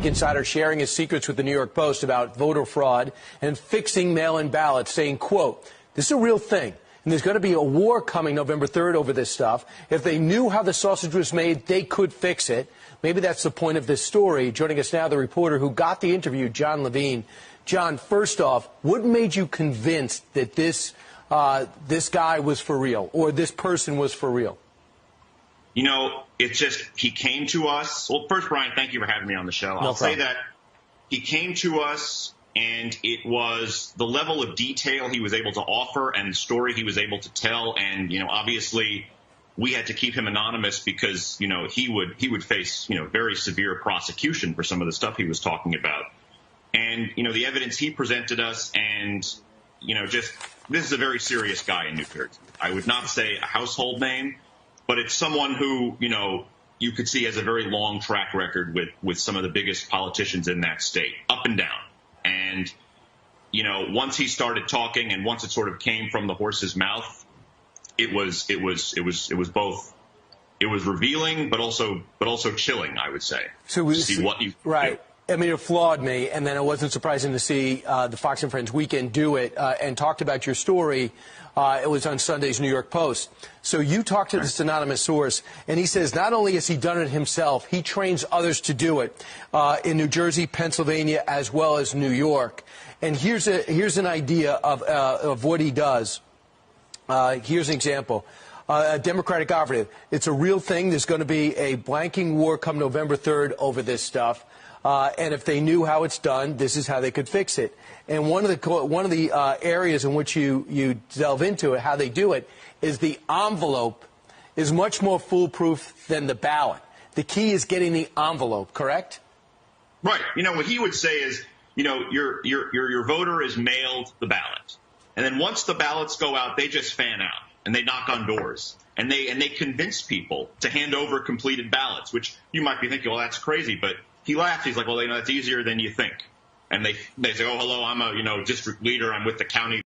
Democratic insider sharing his secrets with the New York Post about voter fraud and fixing mail-in ballots, saying, quote, "This is a real thing. And there's going to be a war coming November 3rd over this stuff. If they knew how the sausage was made, they could fix it." Maybe that's the point of this story. Joining us now, the reporter who got the interview, John Levine. John, first off, what made you convinced that this guy was for real, or this person was for real? You know, it's just, he came to us. Well, first, Brian, thank you for having me on the show. I'll say that he came to us, and it was the level of detail he was able to offer and the story he was able to tell. And, you know, obviously we had to keep him anonymous because, you know, he would face, you know, very severe prosecution for some of the stuff he was talking about. And, you know, the evidence he presented us, and, you know, just, this is a very serious guy in New Jersey. I would not say a household name, but it's someone who, you know, you could see has a very long track record with some of the biggest politicians in that state, up and down. And, you know, once he started talking and once it sort of came from the horse's mouth, it was both, it was revealing, but also chilling, I would say. So we see what you right. do. I mean, it flawed me, and then it wasn't surprising to see the Fox and Friends Weekend do it and talked about your story. It was on Sunday's New York Post. So you talked to this anonymous source, and he says not only has he done it himself, he trains others to do it in New Jersey, Pennsylvania, as well as New York. And here's an idea of what he does. Here's an example. A Democratic operative. It's a real thing. There's going to be a blanking war come November 3rd over this stuff. And if they knew how it's done, this is how they could fix it. And one of the areas in which you delve into it, how they do it, is the envelope is much more foolproof than the ballot. The key is getting the envelope, correct? Right. You know, what he would say is, you know, your voter is mailed the ballot. And then once the ballots go out, they just fan out and they knock on doors and they convince people to hand over completed ballots, which you might be thinking, well, that's crazy. But he laughed. He's like, well, you know, that's easier than you think. And they say, oh, hello, I'm a, you know, district leader. I'm with the county